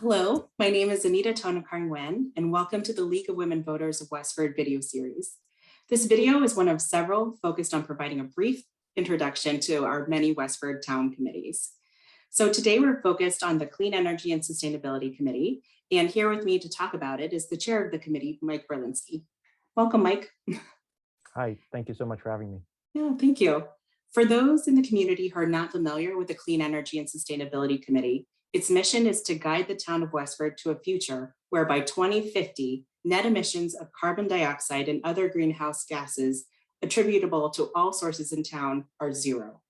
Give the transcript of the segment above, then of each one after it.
Hello, my name is Anita Tonakarn-Wen, and welcome to the League of Women Voters of Westford video series. This video is one of several focused on providing a brief introduction to our many Westford town committees. So today we're focused on the Clean Energy and Sustainability Committee, and here with me to talk about it is the chair of the committee, Mike Berlinski. Welcome, Mike. Hi, thank you so much for having me. Yeah, thank you. For those in the community who are not familiar with the Clean Energy and Sustainability Committee, its mission is to guide the town of Westford to a future where by 2050, net emissions of carbon dioxide and other greenhouse gases attributable to all sources in town are zero.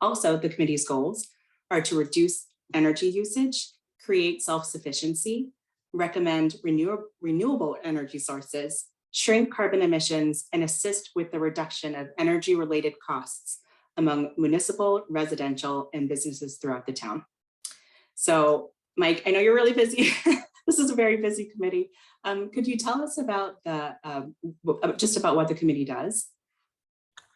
Also, the committee's goals are to reduce energy usage, create self-sufficiency, recommend renewable energy sources, shrink carbon emissions, and assist with the reduction of energy-related costs among municipal, residential, and businesses throughout the town. So, Mike, I know you're really busy. This is a very busy committee. Could you tell us about just about what the committee does?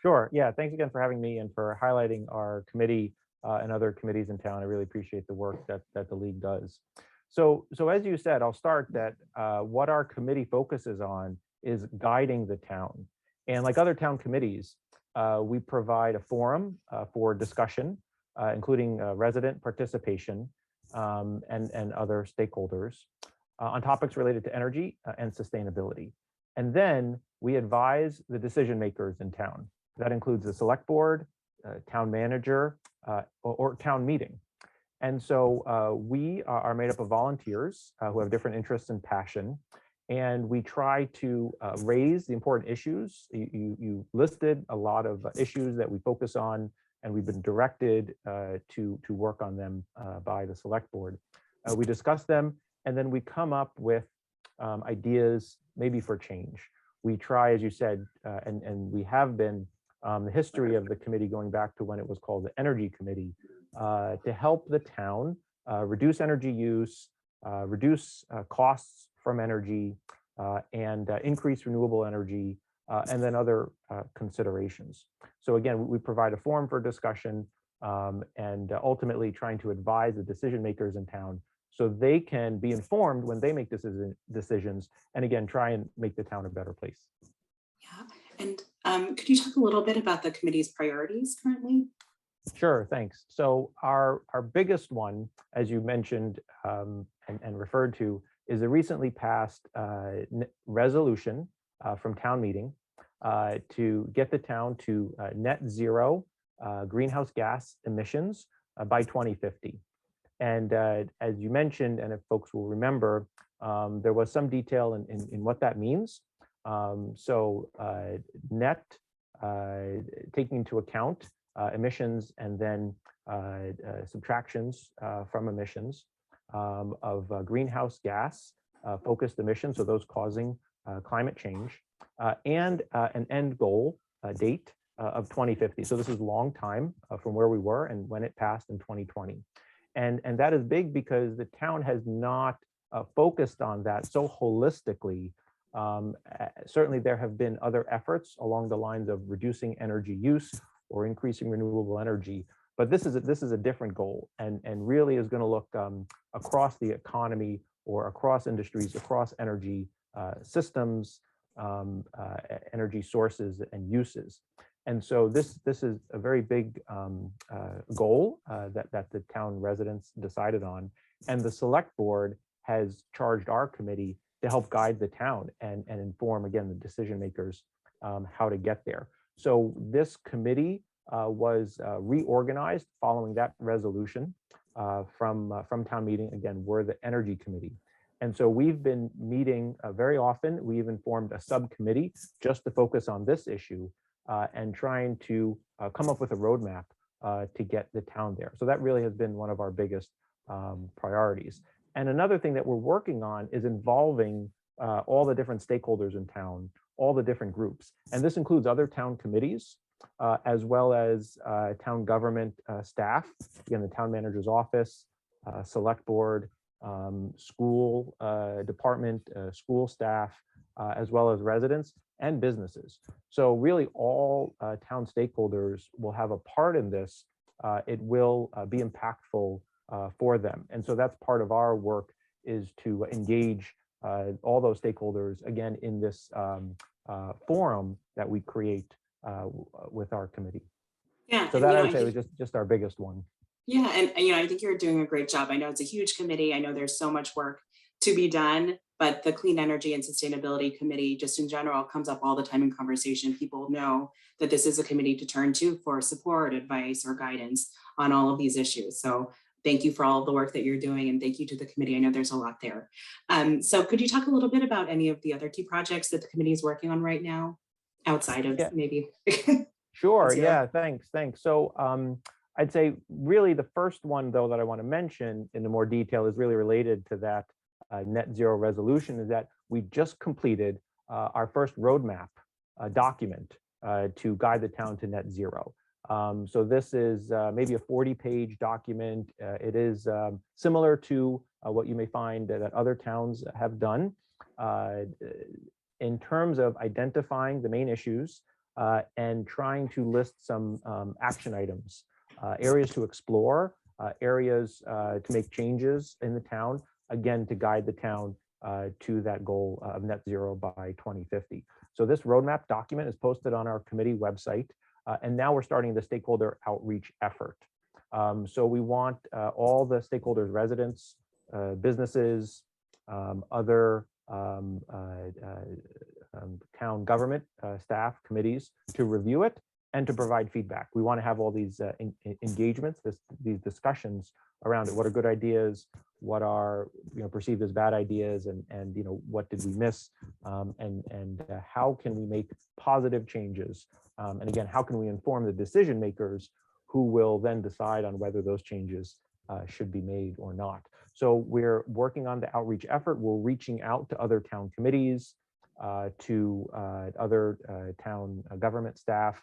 Sure. Yeah. Thanks again for having me and for highlighting our committee and other committees in town. I really appreciate the work that the league does. So as you said, I'll start that what our committee focuses on is guiding the town. And like other town committees, we provide a forum for discussion, including resident participation and other stakeholders on topics related to energy and sustainability. And then we advise the decision makers in town. That includes the select board, town manager, or town meeting. And so we are made up of volunteers who have different interests and passion. And we try to raise the important issues. You listed a lot of issues that we focus on, and we've been directed to work on them by the select board. We discuss them, and then we come up with ideas maybe for change. We try, as you said, and we have been the history of the committee going back to when it was called the Energy Committee, to help the town reduce energy use, reduce costs from energy, and increase renewable energy, and then other considerations. So again, we provide a forum for discussion and ultimately trying to advise the decision makers in town so they can be informed when they make decisions, and again, try and make the town a better place. Yeah, and could you talk a little bit about the committee's priorities currently? Sure, thanks. So our biggest one, as you mentioned and referred to, is a recently passed resolution from town meeting to get the town to net zero greenhouse gas emissions by 2050. And as you mentioned, and if folks will remember, there was some detail in what that means. So net, taking into account emissions and then subtractions from emissions of greenhouse gas focused emissions, so those causing climate change, and an end goal date of 2050. So this is a long time from where we were and when it passed in 2020. And that is big because the town has not focused on that so holistically. Certainly there have been other efforts along the lines of reducing energy use or increasing renewable energy, but this is a different goal, and really is going to look across the economy or across industries, across energy systems, energy sources and uses. And so this is a very big goal that the town residents decided on, and the select board has charged our committee to help guide the town and inform, again, the decision makers how to get there. So this committee was reorganized following that resolution from town meeting. Again, we're the Energy Committee. And so we've been meeting very often. We even formed a subcommittee just to focus on this issue and trying to come up with a roadmap to get the town there. So that really has been one of our biggest priorities. And another thing that we're working on is involving all the different stakeholders in town, all the different groups. And this includes other town committees, as well as town government staff, again, the town manager's office, select board, school department, school staff, as well as residents and businesses. So really all town stakeholders will have a part in this. It will be impactful for them. And so that's part of our work, is to engage all those stakeholders again in this forum that we create with our committee. Yeah. So And, that you I know, would say was just our biggest one. yeah, and you know, I think you're doing a great job. I know it's a huge committee. I know there's so much work to be done, but the Clean Energy and Sustainability Committee, just in general, comes up all the time in conversation. People know that this is a committee to turn to for support, advice, or guidance on all of these issues. So thank you for all of the work that you're doing, and thank you to the committee. I know there's a lot there. So could you talk a little bit about any of the other key projects that the committee is working on right now, outside of Yeah. maybe? Sure. Zero. Yeah. Thanks. So I'd say really the first one, though, that I want to mention in the more detail is really related to that net zero resolution, is that we just completed our first roadmap document to guide the town to net zero. So this is maybe a 40-page document. It is similar to what you may find that other towns have done in terms of identifying the main issues and trying to list some action items, areas to explore, areas to make changes in the town, again, to guide the town to that goal of net zero by 2050. So this roadmap document is posted on our committee website, and now we're starting the stakeholder outreach effort. So we want all the stakeholders, residents, businesses, other town government staff, committees, to review it and to provide feedback. We want to have all these engagements, these discussions around it. What are good ideas? What are perceived as bad ideas? And what did we miss? And how can we make positive changes? And again, how can we inform the decision makers who will then decide on whether those changes should be made or not? So we're working on the outreach effort. We're reaching out to other town committees, to other town government staff.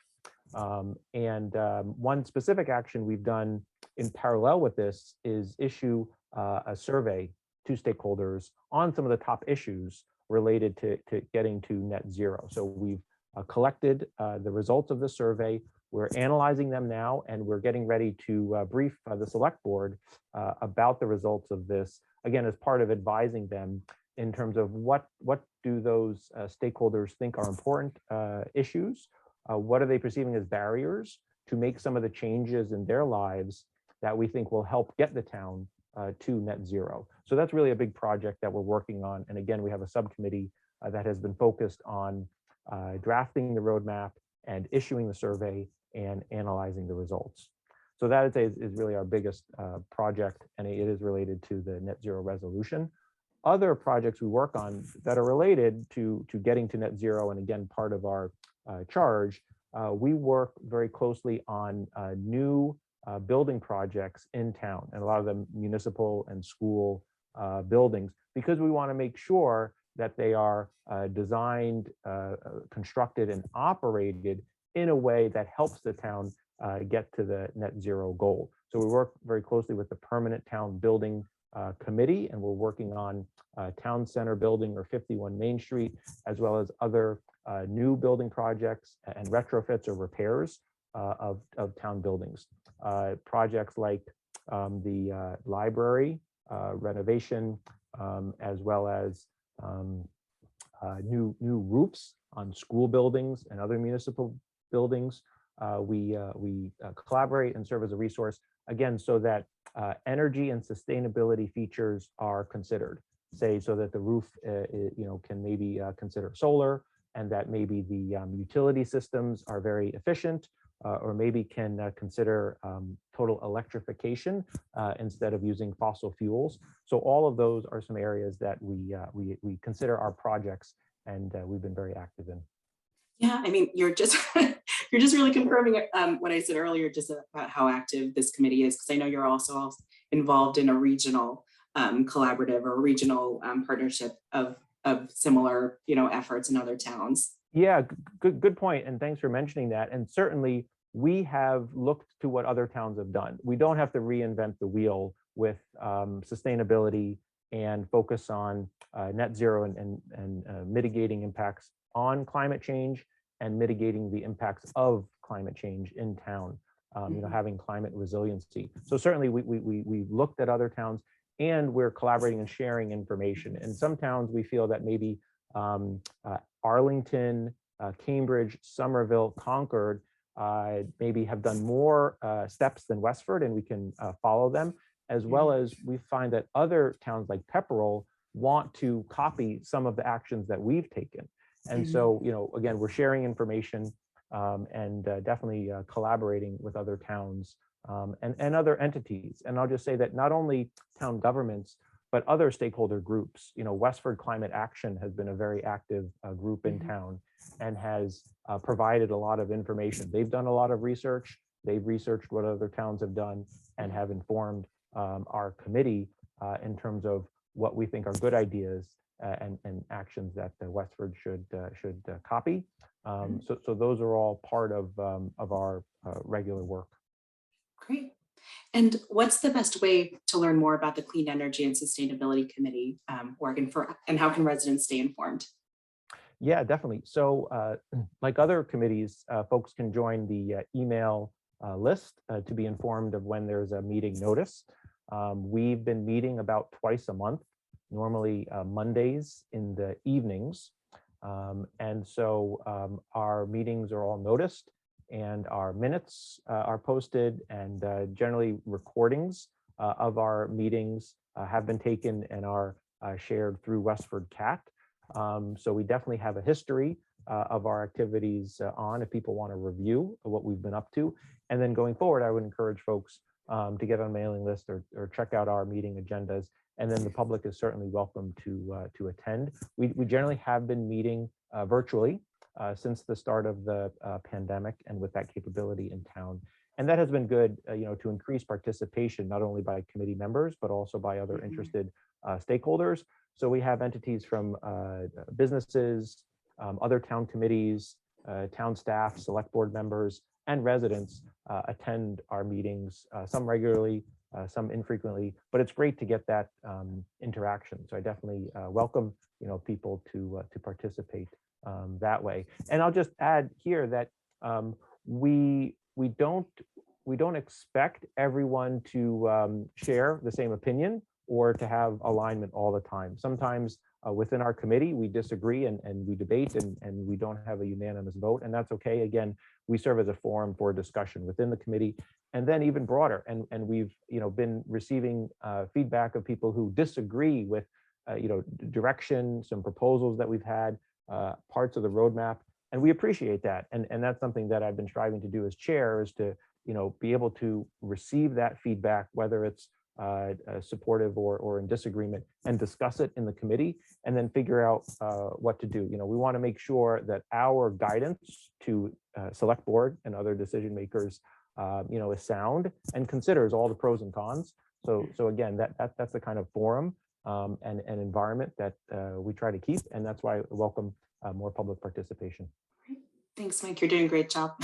And one specific action we've done in parallel with this is issue a survey to stakeholders on some of the top issues related to getting to net zero. So we've collected the results of the survey. We're analyzing them now, and we're getting ready to brief the select board about the results of this, again, as part of advising them in terms of what do those stakeholders think are important issues, what are they perceiving as barriers to make some of the changes in their lives that we think will help get the town to net zero. So that's really a big project that we're working on. And again, we have a subcommittee that has been focused on drafting the roadmap and issuing the survey and analyzing the results. So that I'd say is really our biggest project, and it is related to the net zero resolution. Other projects we work on that are related to getting to net zero, and again, part of our charge, we work very closely on new building projects in town, and a lot of them municipal and school buildings, because we want to make sure that they are designed, constructed, and operated in a way that helps the town get to the net zero goal. So we work very closely with the Permanent Town Building Committee, and we're working on Town Center Building or 51 Main Street, as well as other new building projects and retrofits or repairs of town buildings. Projects like the library renovation, as well as new roofs on school buildings and other municipal buildings. We collaborate and serve as a resource, again, so that energy and sustainability features are considered, say, so that the roof can maybe consider solar, and that maybe the utility systems are very efficient, or maybe can consider total electrification instead of using fossil fuels. So all of those are some areas that we consider our projects, and we've been very active in. Yeah, I mean, you're just you're just really confirming what I said earlier, just about how active this committee is, because I know you're also involved in a regional collaborative or regional partnership of similar efforts in other towns. Yeah, good point, and thanks for mentioning that. And certainly, we have looked to what other towns have done. We don't have to reinvent the wheel with sustainability and focus on net zero and mitigating impacts on climate change and mitigating the impacts of climate change in town. having climate resiliency. So certainly we looked at other towns, and we're collaborating and sharing information. In some towns, we feel that maybe Arlington, Cambridge, Somerville, Concord maybe have done more steps than Westford, and we can follow them, as well as we find that other towns like Pepperell want to copy some of the actions that we've taken. And so, again, we're sharing information and definitely collaborating with other towns and other entities. And I'll just say that not only town governments, but other stakeholder groups. Westford Climate Action has been a very active group in town and has provided a lot of information. They've done a lot of research. They've researched what other towns have done and have informed our committee in terms of what we think are good ideas and actions that Westford should copy. So those are all part of our regular work. Great. And what's the best way to learn more about the Clean Energy and Sustainability Committee work, and how can residents stay informed? Yeah, definitely. So like other committees, folks can join the email list to be informed of when there's a meeting notice. We've been meeting about twice a month, normally Mondays in the evenings. And so our meetings are all noticed, and our minutes are posted, and generally recordings of our meetings have been taken and are shared through Westford CAT. So we definitely have a history of our activities on, if people want to review what we've been up to. And then going forward, I would encourage folks to get on a mailing list or check out our meeting agendas. And then the public is certainly welcome to attend. We generally have been meeting virtually since the start of the pandemic, and with that capability in town. And that has been good, to increase participation, not only by committee members, but also by other interested stakeholders. So we have entities from businesses, other town committees, town staff, select board members, and residents attend our meetings, some regularly, some infrequently, but it's great to get that interaction. So I definitely welcome, people to participate that way. And I'll just add here that we don't expect everyone to share the same opinion or to have alignment all the time. Sometimes within our committee, we disagree and we debate and we don't have a unanimous vote, and that's okay. Again, we serve as a forum for discussion within the committee, and then even broader. And we've been receiving feedback of people who disagree with direction, some proposals that we've had, parts of the roadmap, and we appreciate that. And that's something that I've been striving to do as chair, is to be able to receive that feedback, whether it's supportive or in disagreement, and discuss it in the committee, and then figure out what to do. We want to make sure that our guidance to select board and other decision makers is sound and considers all the pros and cons. So again, that's the kind of forum and environment that we try to keep, and that's why I welcome more public participation. Thanks, Mike. You're doing a great job.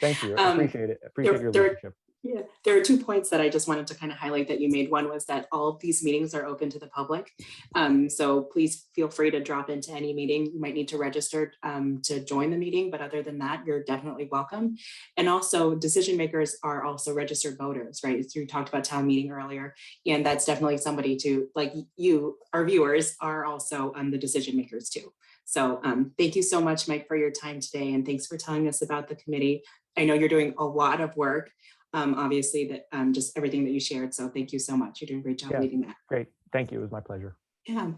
Thank you. I appreciate it. Appreciate your leadership. Yeah, there are 2 points that I just wanted to kind of highlight that you made. One was that all of these meetings are open to the public. So please feel free to drop into any meeting. You might need to register to join the meeting, but other than that, you're definitely welcome. And also, decision makers are also registered voters, right? So we talked about town meeting earlier, and that's definitely somebody to, like you, our viewers, are also the decision makers too. So thank you so much, Mike, for your time today, and thanks for telling us about the committee. I know you're doing a lot of work. Obviously, that just everything that you shared. So thank you so much. You're doing a great job leading that. Great. Thank you. It was my pleasure. Yeah.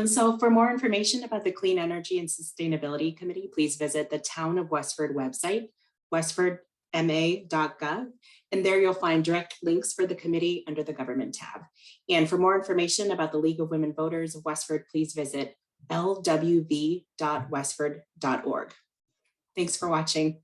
So for more information about the Clean Energy and Sustainability Committee, please visit the Town of Westford website, westfordma.gov. And there you'll find direct links for the committee under the government tab. And for more information about the League of Women Voters of Westford, please visit lwv.westford.org. Thanks for watching.